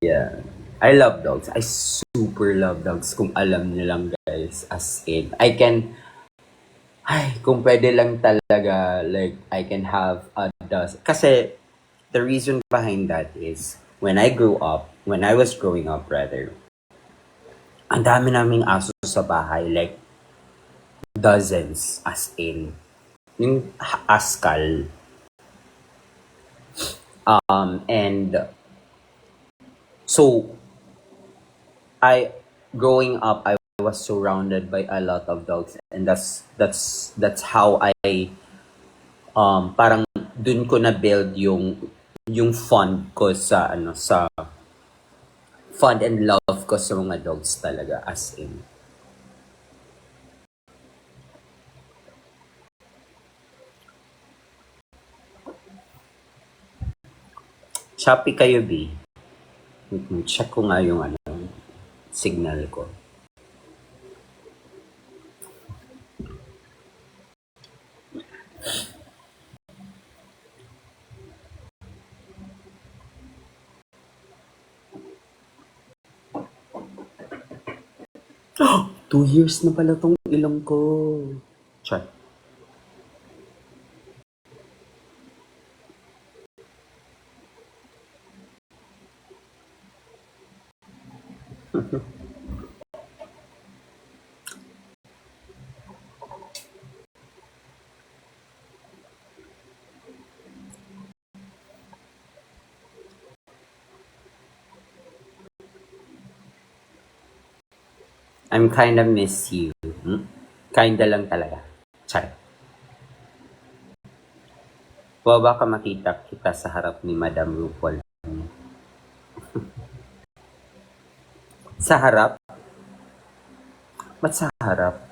Yeah. I love dogs. I super love dogs. Kung alam niyo lang guys. As in. Kung pwede lang talaga, like, I can have a dozen. Kasi, the reason behind that is, when I was growing up rather, ang dami naming aso sa bahay. Like, dozens, as in. Yung askal. And so, growing up, I was surrounded by a lot of dogs, and that's how I parang dun ko na build yung fond ko sa fond and love ko sa mga dogs talaga, as in. Shopee kayo, B. Check ko nga yung signal ko. Oh, 2 years na pala tong ilong ko. Char. I'm kinda miss you. Kinda lang talaga. Char. Baka makita kita sa harap ni Madam RuPaul. Sa harap? Ba't sa harap?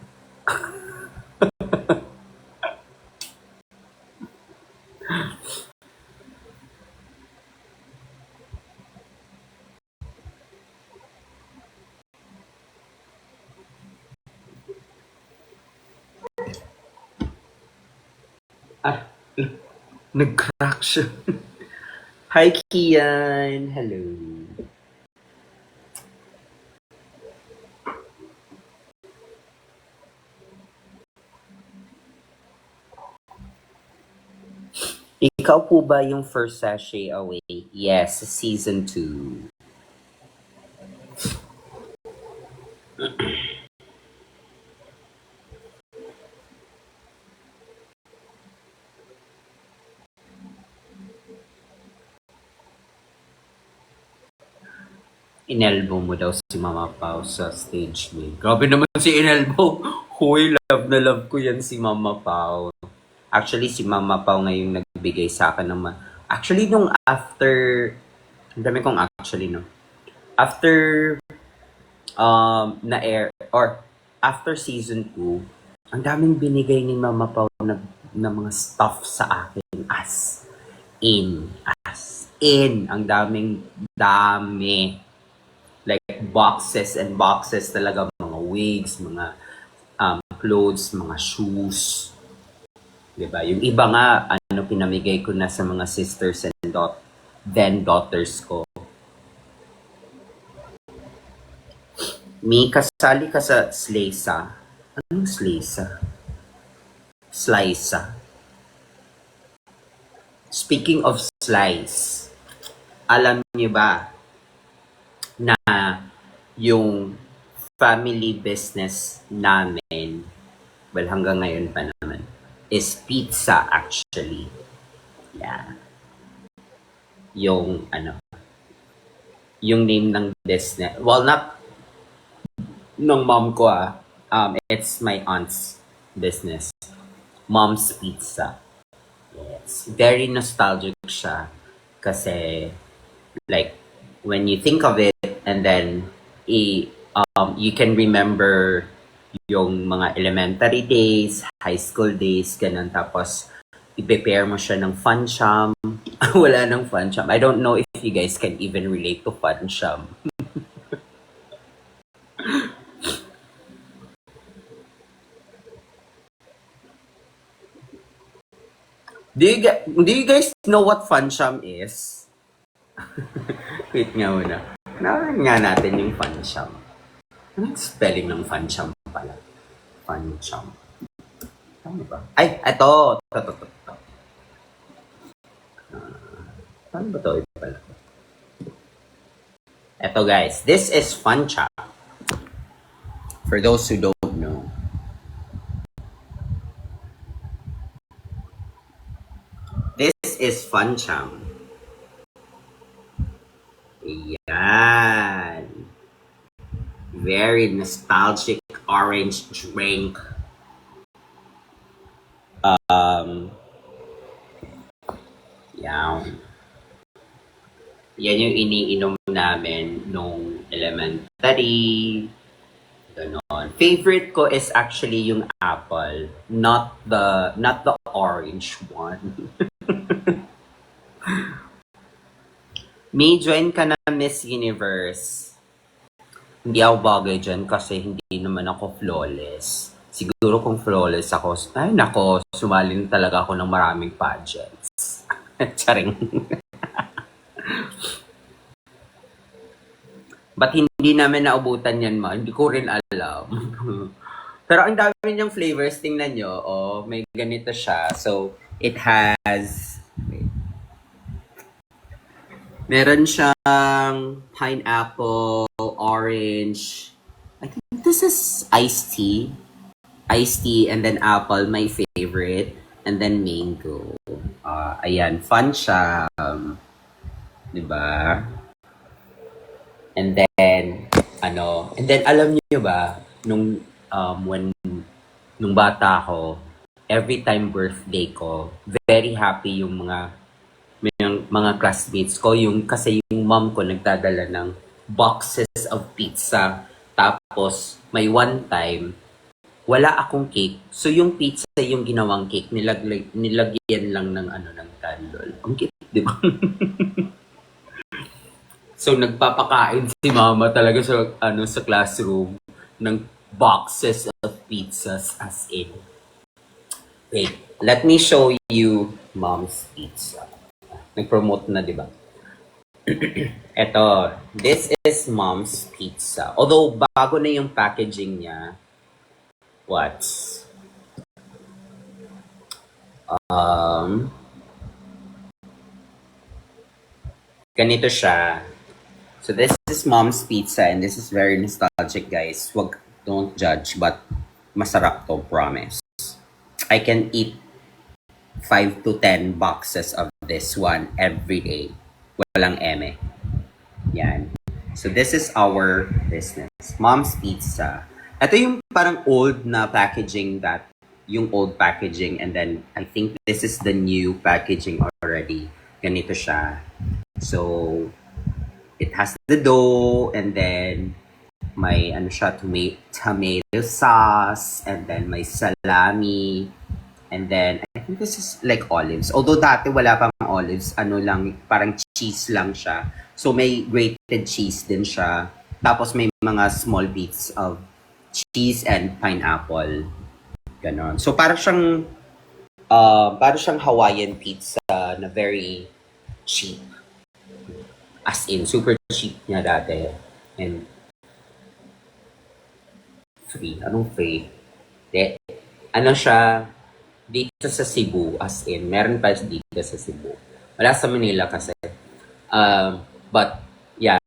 Ah, nag-crack siya. Hi, Kian. Hello. Ikaw po ba yung first sachet away? Yes, season 2. Inelbow mo daw si Mama Pao sa stage me. Grabe naman si Inelbow. Huy, love na love ko yan si Mama Pao. Actually, si Mama Pao ngayong nagbigay sa akin ng actually, nung after, ang dami kong actually, no? After, na-air, or after season 2, ang daming binigay ni Mama Pao na mga stuff sa akin as in. Ang dami. Like boxes and boxes talaga, mga wigs, mga clothes, mga shoes. Diba? Yung iba nga, pinamigay ko na sa mga sisters and then daughters ko. Kasali ka sa Slaysa. Anong Slaysa? Slice. Speaking of slice, alam niyo ba na yung family business namin, well, hanggang ngayon pa naman, is pizza actually. Yeah. Yung name ng business, well, not ng mom ko it's my aunt's business. Mom's Pizza. Yes. Very nostalgic siya kasi like when you think of it and then you can remember yung mga elementary days, high school days, ganun. Tapos i-prepare mo siya ng Funcham. Wala ng Funcham. I don't know if you guys can even relate to Funcham. Do you guys know what Funcham is? Wait nga muna. Nawalan nga natin yung Funcham. Anong spelling ng Funcham pala? Funcham. Ano ba? Ay, ito. Ano ba ito? Pala? Ito guys, this is Funcham. For those who don't know. This is Funcham. Yan. Very nostalgic orange drink. Yan. Yan yung iniinom namin nung elementary. Ganon. Favorite ko is actually yung apple, not the orange one. May join ka na Miss Universe. Hindi ako bagay dyan kasi hindi naman ako flawless. Siguro kung flawless ako, ay nako, sumalin talaga ako ng maraming pageants. Charing. Ba't hindi namin naubutan yan, ma? Hindi ko rin alam. Pero ang dami niyang flavors, tingnan nyo. Oh, may ganito siya. So, it has... Wait. Meron siyang pineapple, orange. I think this is iced tea. Iced tea and then apple, my favorite. And then mango. Ayan, fun siya. Diba? And then, alam niyo ba, nung bata ako, every time birthday ko, very happy yung mga classmates ko, kasi yung mom ko nagdadala ng boxes of pizza. Tapos, may one time, wala akong cake. So, yung pizza, yung ginawang cake, nilagyan lang ng ng candle. Ang cute, di ba? So, nagpapakain si mama talaga sa classroom ng boxes of pizzas as in. Wait, let me show you mom's pizza. Nag-promote na, di ba? Eto, this is mom's pizza. Although, bago na yung packaging niya. What? Ganito siya. So this is mom's pizza and this is very nostalgic, guys. Don't judge, but masarap to, promise. I can eat 5 to 10 boxes of this one every day. Walang eme. Yan. So this is our business. Mom's Pizza. Ito yung parang old na packaging yung old packaging and then I think this is the new packaging already. Ganito siya. So, it has the dough and then may tomato sauce and then may salami and then I think this is like olives. Although dati wala pang olives, parang cheese lang siya. So may grated cheese din siya. Tapos may mga small bits of cheese and pineapple. Ganon. So parang siyang Hawaiian pizza na very cheap. As in, super cheap niya dati. And free. Anong free? Siya, dito sa Cebu, as in, meron pa dito sa Cebu. Wala sa Manila kasi. But, yeah,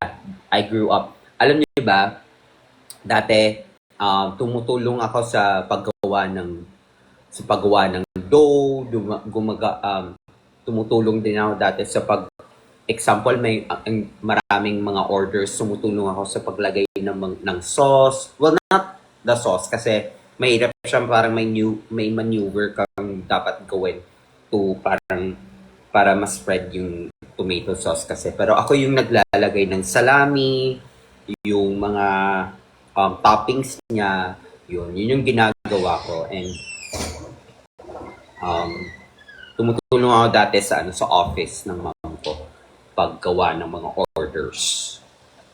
I grew up. Alam niyo ba, dati, tumutulong ako sa paggawa ng dough, tumutulong din ako dati sa example, may maraming mga orders, sumutulong ako sa paglagay ng sauce. Well, not the sauce kasi mahirap siya, parang may maneuver kang dapat gawin para ma-spread yung tomato sauce kasi. Pero ako yung naglalagay ng salami, yung mga toppings niya, yun yung ginagawa ko. And tumutulong ako dati sa office ng mom ko paggawa ng mga orders.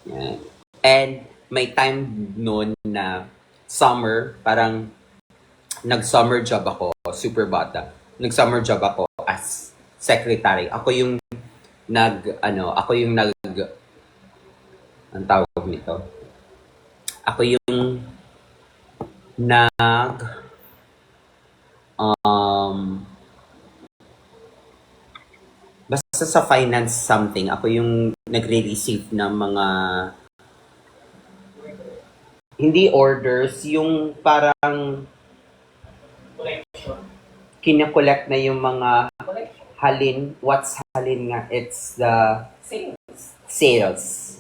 Yan. And may time noon na summer, parang nag-summer job ako, super bata. Nag-summer job ako as secretary. Ang tawag nito? Ako yung basta sa finance something, ako yung nagre-receive ng mga hindi orders, yung parang kina-collect na yung mga halin. What's halin nga? It's the sales.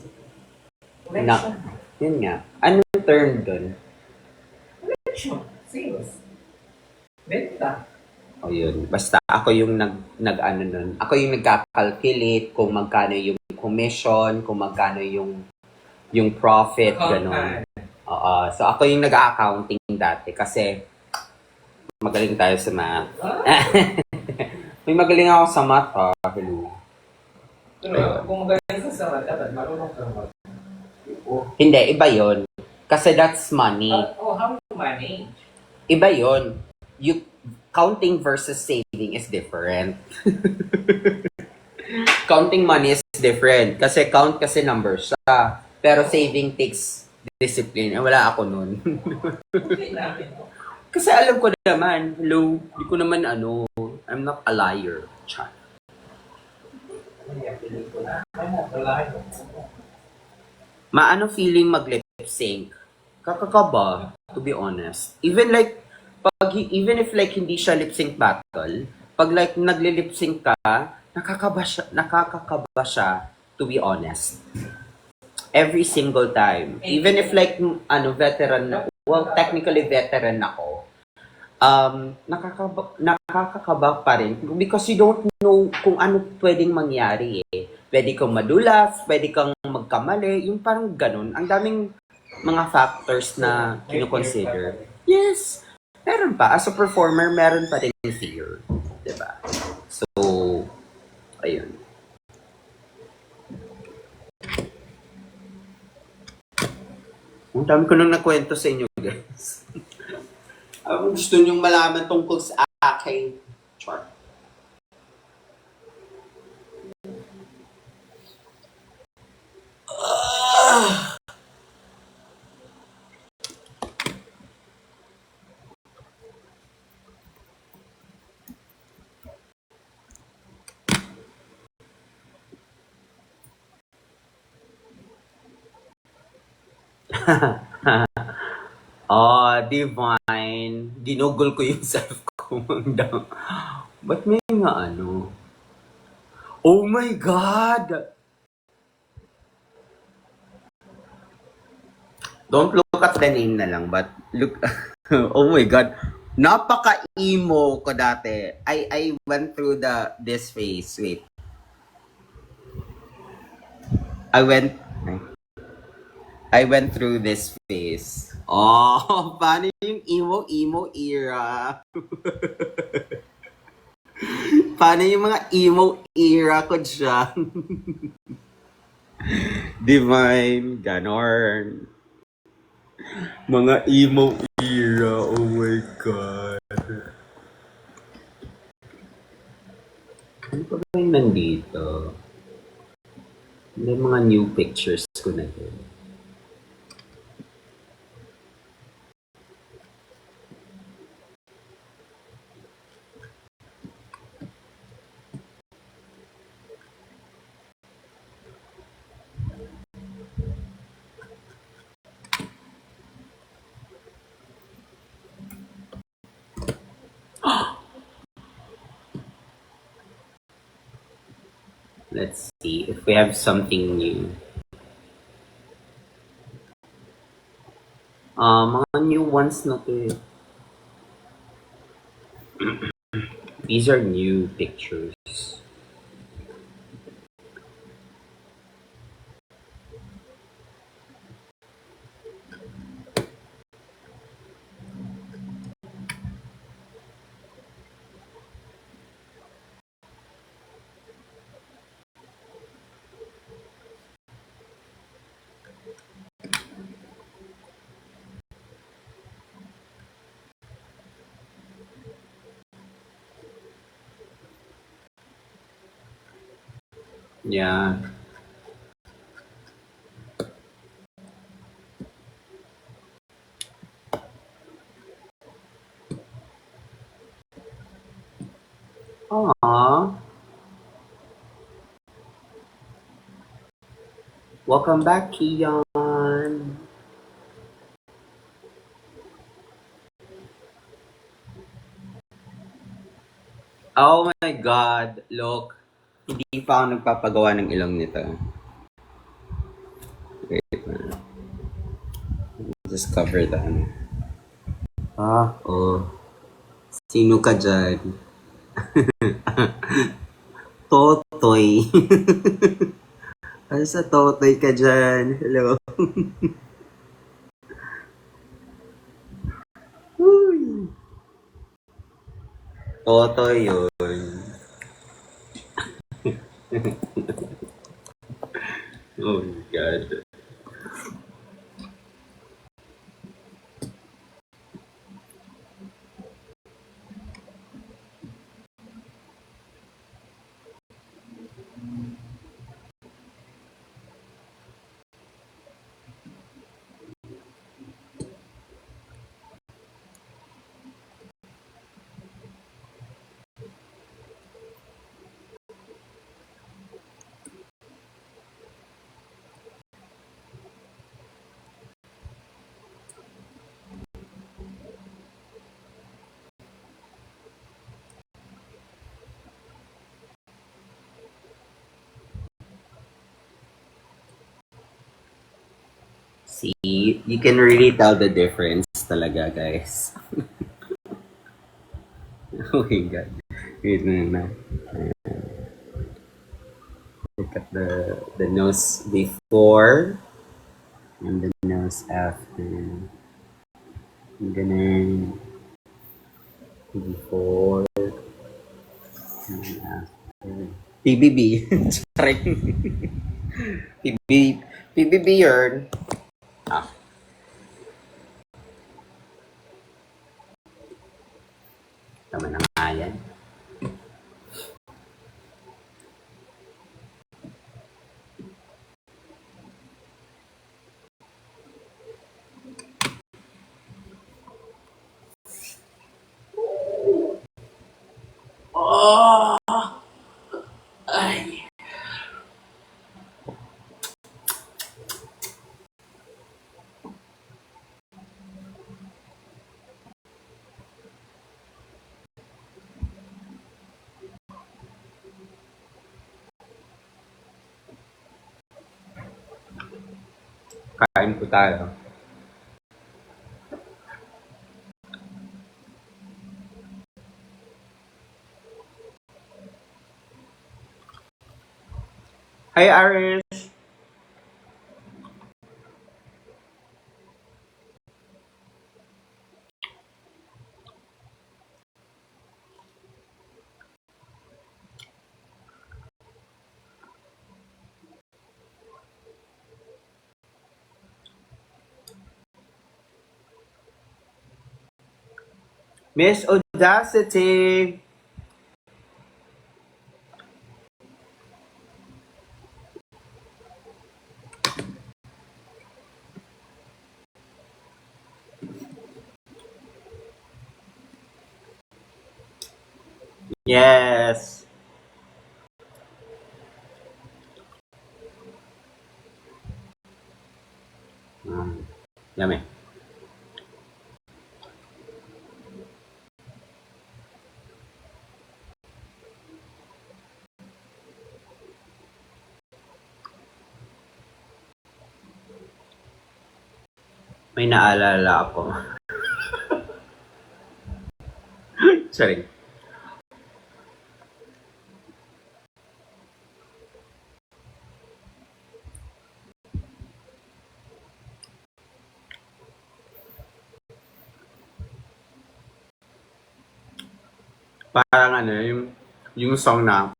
Yun nga. Anong term dun? Collection. Sales. Benta. O yun. Basta ako yung nun. Ako yung nagka-calculate kung magkano yung commission, kung magkano yung profit, gano'n. So ako yung nag-accounting dati kasi magaling tayo sa math. May magaling ako sa math. Hello. Ayun. kung magaling ka sa math, dapat marunong ka mag... Hindi, iba yon. Kasi that's money. How to manage? Iba yon. You, counting versus saving is different. Counting money is different. Kasi count kasi numbers siya. Pero saving takes discipline. Eh, wala ako nun. Okay namin. Kasi alam ko naman, hello, di ko naman I'm not a liar. Chan. Maano feeling mag-lip sync? Kakakaba, to be honest. Even if like hindi siya lip sync battle, pag like nagli-lip sync ka, nakakakaba siya, to be honest. Every single time. Even if like veteran na, well, technically veteran ako, nakakakaba pa rin because you don't know kung ano pwedeng mangyari eh. Pwede kang madulas, pwede kang magkamali, yung parang ganun. Ang daming mga factors na kino-consider. Yes, meron pa. As a performer, meron pa din fear. Diba? So, ayun. Ang dami ko nang nakwento sa inyo, guys. Ang gusto nyong malaman tungkol sa aking chart. Oh, divine. Ginugol ko yung self ko. Ba't may nga Oh my God! Don't look at the name na lang, but look... oh my God. Napaka-emo ko dati. I went through this phase. Wait. I went through this phase. Oh, paano yung emo era? Paano yung mga emo era ko dyan? Divine, ganon. Mga emo era, oh my God. Ano pa ba yung nandito? May mga new pictures ko na din. Let's see if we have something new. Mga new ones na to. These are new pictures. Yeah. Aww. Welcome back, Kian. Oh my God, look. Hindi pa ako nagpapagawa ng ilong nito. Wait na. Just cover that. Oh. Sino ka dyan? Totoy. Ano sa Totoy ka dyan? Hello. Uy. Totoy yun. Oh my God. See, you can really tell the difference talaga, guys. Oh my God. Wait na. Look at the nose before and the nose after. Ganun. Before and after. PBB. Charing. PBB yun. Ah, tama na nga yan. Kain po tayo. Hi, Aris. Miss Audacity. Yes. Yummy. May naalala ako. Sorry. Parang ano, yung song na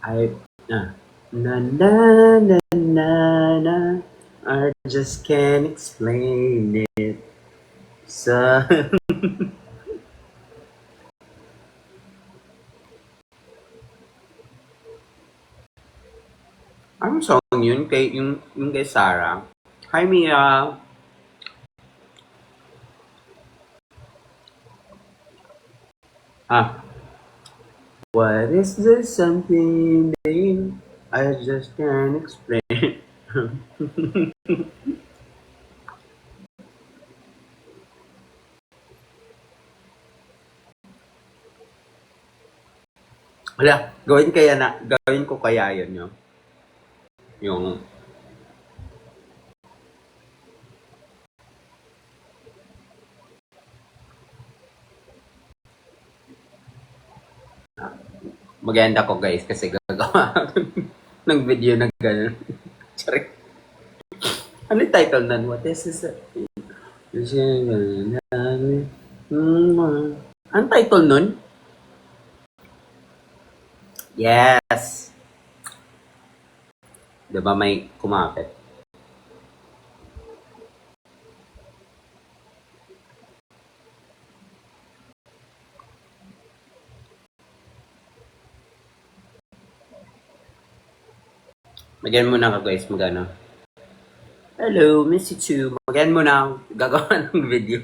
I na na na na na I just can't explain it. Sa anong song yun? Yung kay Sarah. Hi, Mia. Ah, what is this something that I just can't explain? Wala, gawin ko kaya yun, yung maganda ko guys kasi gagawa ako ng video na gano'n. Sorry. Ano yung title nun? What is this? Ano title nun? Yes. Diba may kumapit? Magyan mo na ka guys, magano. Hello, miss you too. Magyan mo na, gagawa ng video.